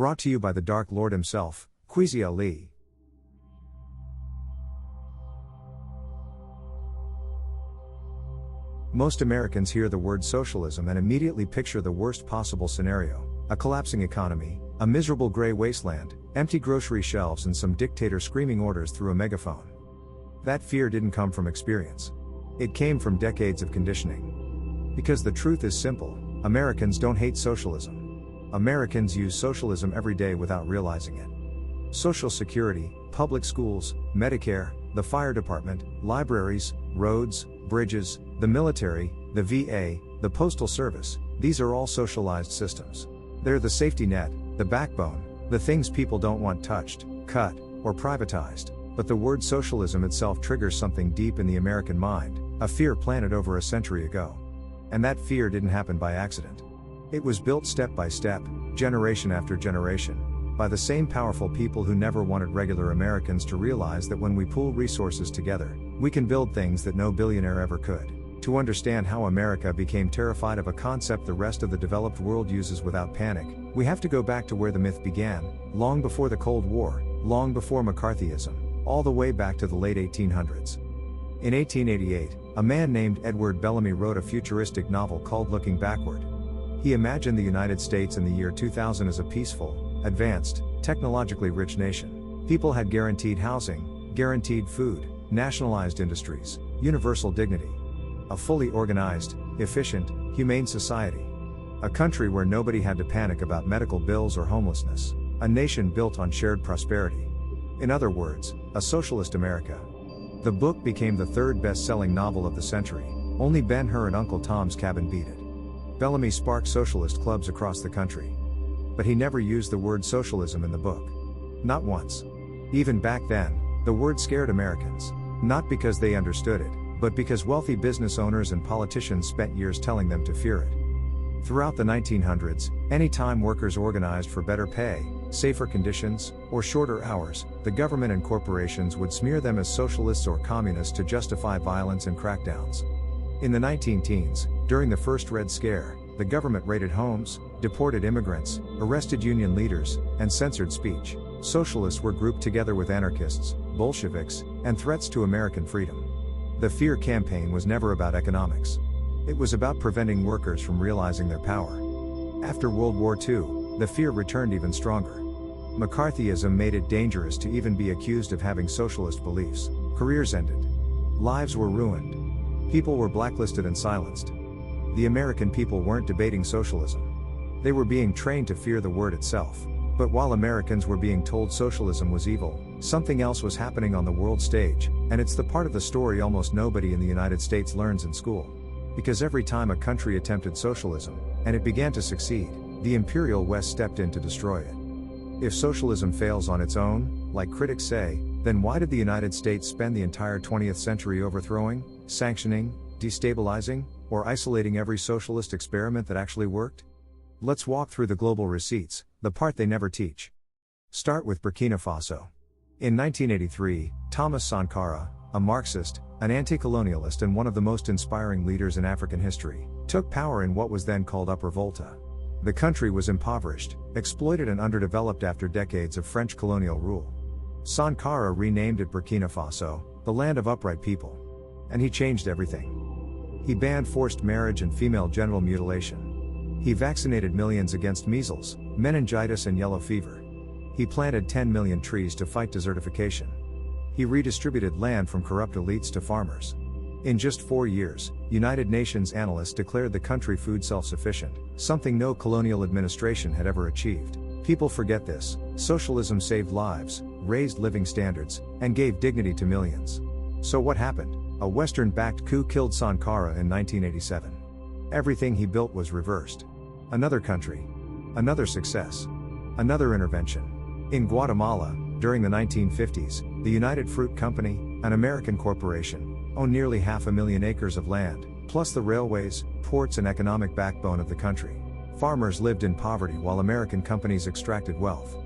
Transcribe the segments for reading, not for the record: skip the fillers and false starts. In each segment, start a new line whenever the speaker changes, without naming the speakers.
Brought to you by the Dark Lord himself, Queasy Ali. Most Americans hear the word socialism and immediately picture the worst possible scenario: a collapsing economy, a miserable gray wasteland, empty grocery shelves, and some dictator screaming orders through a megaphone. That fear didn't come from experience. It came from decades of conditioning. Because the truth is simple: Americans don't hate socialism. Americans use socialism every day without realizing it. Social Security, public schools, Medicare, the fire department, libraries, roads, bridges, the military, the VA, the postal service, these are all socialized systems. They're the safety net, the backbone, the things people don't want touched, cut, or privatized. But the word socialism itself triggers something deep in the American mind, a fear planted over a century ago. And that fear didn't happen by accident. It was built step by step, generation after generation, by the same powerful people who never wanted regular Americans to realize that when we pool resources together, we can build things that no billionaire ever could. To understand how America became terrified of a concept the rest of the developed world uses without panic, we have to go back to where the myth began, long before the Cold War, long before McCarthyism, all the way back to the late 1800s. In 1888, a man named Edward Bellamy wrote a futuristic novel called Looking Backward. He imagined the United States in the year 2000 as a peaceful, advanced, technologically rich nation. People had guaranteed housing, guaranteed food, nationalized industries, universal dignity. A fully organized, efficient, humane society. A country where nobody had to panic about medical bills or homelessness. A nation built on shared prosperity. In other words, a socialist America. The book became the third best-selling novel of the century. Only Ben-Hur and Uncle Tom's Cabin beat it. Bellamy sparked socialist clubs across the country. But he never used the word socialism in the book. Not once. Even back then, the word scared Americans. Not because they understood it, but because wealthy business owners and politicians spent years telling them to fear it. Throughout the 1900s, anytime workers organized for better pay, safer conditions, or shorter hours, the government and corporations would smear them as socialists or communists to justify violence and crackdowns. In the 19-teens, during the first Red Scare, the government raided homes, deported immigrants, arrested union leaders, and censored speech. Socialists were grouped together with anarchists, Bolsheviks, and threats to American freedom. The fear campaign was never about economics. It was about preventing workers from realizing their power. After World War II, the fear returned even stronger. McCarthyism made it dangerous to even be accused of having socialist beliefs. Careers ended. Lives were ruined. People were blacklisted and silenced. The American people weren't debating socialism. They were being trained to fear the word itself. But while Americans were being told socialism was evil, something else was happening on the world stage, and it's the part of the story almost nobody in the United States learns in school. Because every time a country attempted socialism, and it began to succeed, the Imperial West stepped in to destroy it. If socialism fails on its own, like critics say, then why did the United States spend the entire 20th century overthrowing, sanctioning, destabilizing, or isolating every socialist experiment that actually worked? Let's walk through the global receipts, the part they never teach. Start with Burkina Faso. In 1983, Thomas Sankara, a Marxist, an anti-colonialist and one of the most inspiring leaders in African history, took power in what was then called Upper Volta. The country was impoverished, exploited and underdeveloped after decades of French colonial rule. Sankara renamed it Burkina Faso, the land of upright people. And he changed everything. He banned forced marriage and female genital mutilation. He vaccinated millions against measles, meningitis and yellow fever. He planted 10 million trees to fight desertification. He redistributed land from corrupt elites to farmers. In just 4 years, United Nations analysts declared the country food self-sufficient, something no colonial administration had ever achieved. People forget this. Socialism saved lives, raised living standards, and gave dignity to millions. So what happened? A Western-backed coup killed Sankara in 1987. Everything he built was reversed. Another country. Another success. Another intervention. In Guatemala, during the 1950s, the United Fruit Company, an American corporation, owned nearly 500,000 acres of land, plus the railways, ports and economic backbone of the country. Farmers lived in poverty while American companies extracted wealth.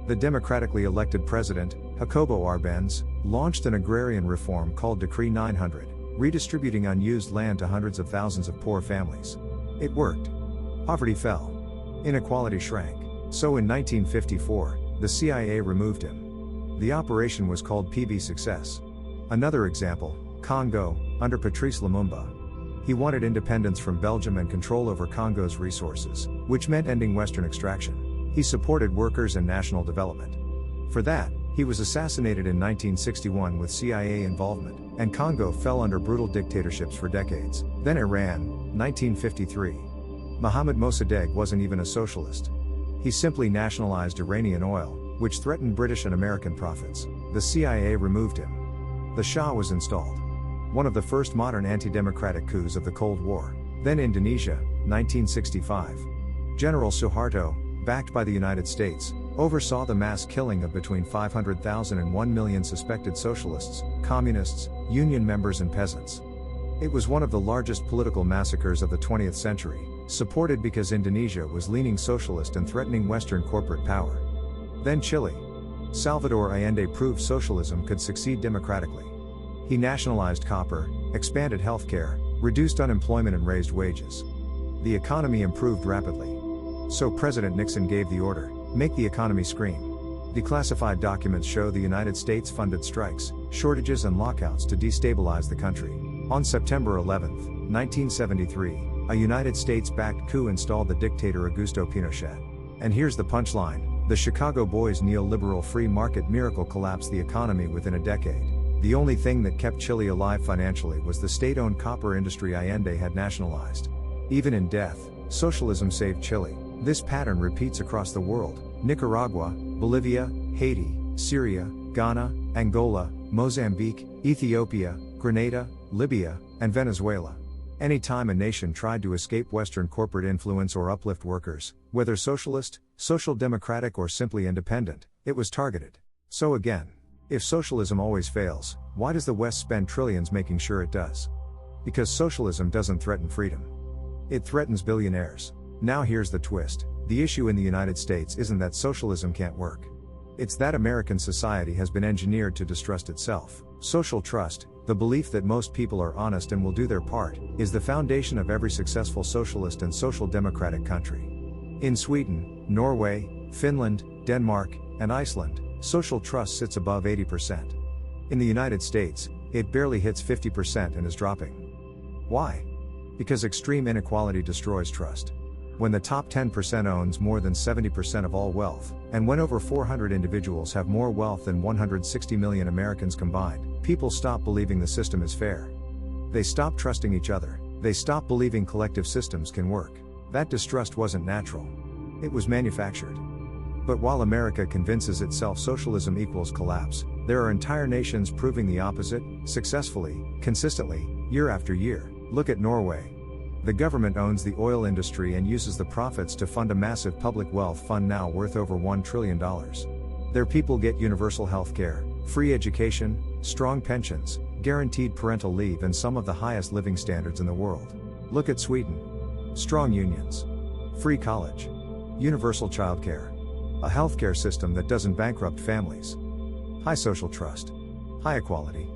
The democratically elected president, Jacobo Arbenz, launched an agrarian reform called Decree 900, redistributing unused land to hundreds of thousands of poor families. It worked. Poverty fell. Inequality shrank. So in 1954, the CIA removed him. The operation was called PV Success. Another example, Congo, under Patrice Lumumba. He wanted independence from Belgium and control over Congo's resources, which meant ending Western extraction. He supported workers and national development. For that, he was assassinated in 1961 with CIA involvement, and Congo fell under brutal dictatorships for decades. Then Iran, 1953. Mohammad Mossadegh wasn't even a socialist. He simply nationalized Iranian oil, which threatened British and American profits. The CIA removed him. The Shah was installed. One of the first modern anti-democratic coups of the Cold War. Then Indonesia, 1965. General Suharto, backed by the United States, oversaw the mass killing of between 500,000 and 1 million suspected socialists, communists, union members and peasants. It was one of the largest political massacres of the 20th century, supported because Indonesia was leaning socialist and threatening Western corporate power. Then Chile. Salvador Allende proved socialism could succeed democratically. He nationalized copper, expanded healthcare, reduced unemployment and raised wages. The economy improved rapidly. So President Nixon gave the order, make the economy scream. Declassified documents show the United States funded strikes, shortages and lockouts to destabilize the country. On September 11, 1973, a United States-backed coup installed the dictator Augusto Pinochet. And here's the punchline, the Chicago Boys' neoliberal free market miracle collapsed the economy within a decade. The only thing that kept Chile alive financially was the state-owned copper industry Allende had nationalized. Even in death, socialism saved Chile. This pattern repeats across the world: Nicaragua, Bolivia, Haiti, Syria, Ghana, Angola, Mozambique, Ethiopia, Grenada, Libya, and Venezuela. Anytime a nation tried to escape Western corporate influence or uplift workers, whether socialist, social democratic or simply independent, it was targeted. So again, if socialism always fails, why does the West spend trillions making sure it does? Because socialism doesn't threaten freedom. It threatens billionaires. Now here's the twist, the issue in the United States isn't that socialism can't work. It's that American society has been engineered to distrust itself. Social trust, the belief that most people are honest and will do their part, is the foundation of every successful socialist and social democratic country. In Sweden, Norway, Finland, Denmark, and Iceland, social trust sits above 80%. In the United States, it barely hits 50% and is dropping. Why? Because extreme inequality destroys trust. When the top 10% owns more than 70% of all wealth, and when over 400 individuals have more wealth than 160 million Americans combined, people stop believing the system is fair. They stop trusting each other, they stop believing collective systems can work. That distrust wasn't natural. It was manufactured. But while America convinces itself socialism equals collapse, there are entire nations proving the opposite, successfully, consistently, year after year. Look at Norway. The government owns the oil industry and uses the profits to fund a massive public wealth fund now worth over $1 trillion. Their people get universal health care, free education, strong pensions, guaranteed parental leave and some of the highest living standards in the world. Look at Sweden. Strong unions. Free college. Universal childcare. A healthcare system that doesn't bankrupt families. High social trust. High equality.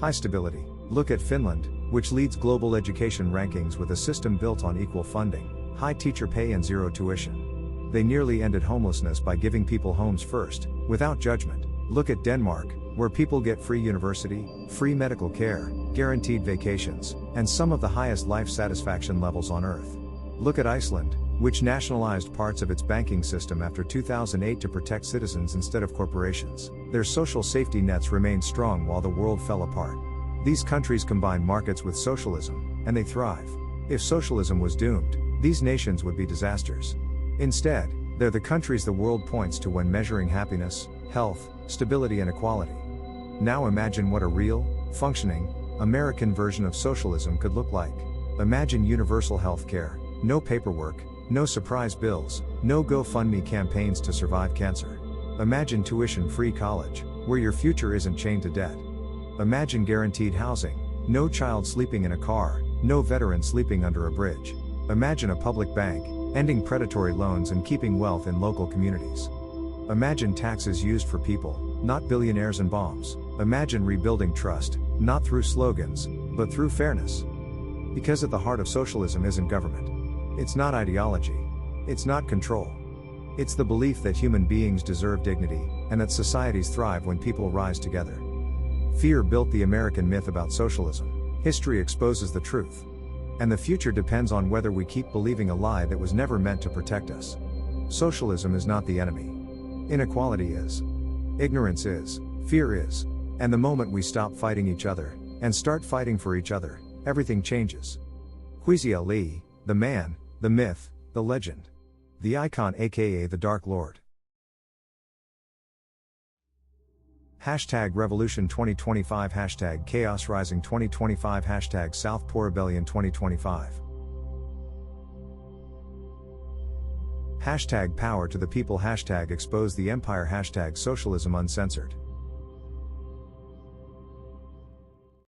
High stability. Look at Finland, which leads global education rankings with a system built on equal funding, high teacher pay and zero tuition. They nearly ended homelessness by giving people homes first, without judgment. Look at Denmark, where people get free university, free medical care, guaranteed vacations, and some of the highest life satisfaction levels on earth. Look at Iceland, which nationalized parts of its banking system after 2008 to protect citizens instead of corporations. Their social safety nets remained strong while the world fell apart. These countries combine markets with socialism, and they thrive. If socialism was doomed, these nations would be disasters. Instead, they're the countries the world points to when measuring happiness, health, stability and equality. Now imagine what a real, functioning, American version of socialism could look like. Imagine universal health care, no paperwork, no surprise bills, no GoFundMe campaigns to survive cancer. Imagine tuition-free college, where your future isn't chained to debt. Imagine guaranteed housing, no child sleeping in a car, no veteran sleeping under a bridge. Imagine a public bank, ending predatory loans and keeping wealth in local communities. Imagine taxes used for people, not billionaires and bombs. Imagine rebuilding trust, not through slogans, but through fairness. Because at the heart of socialism isn't government. It's not ideology. It's not control. It's the belief that human beings deserve dignity, and that societies thrive when people rise together. Fear built the American myth about socialism. History exposes the truth. And the future depends on whether we keep believing a lie that was never meant to protect us. Socialism is not the enemy. Inequality is. Ignorance is. Fear is. And the moment we stop fighting each other, and start fighting for each other, everything changes. Kwesi Ali, the man, the myth, the legend. The icon, aka the Dark Lord. Hashtag Revolution 2025 Hashtag Chaos Rising 2025 Hashtag Southpaw Rebellion 2025 Hashtag Power to the People Hashtag Expose the Empire Hashtag Socialism Uncensored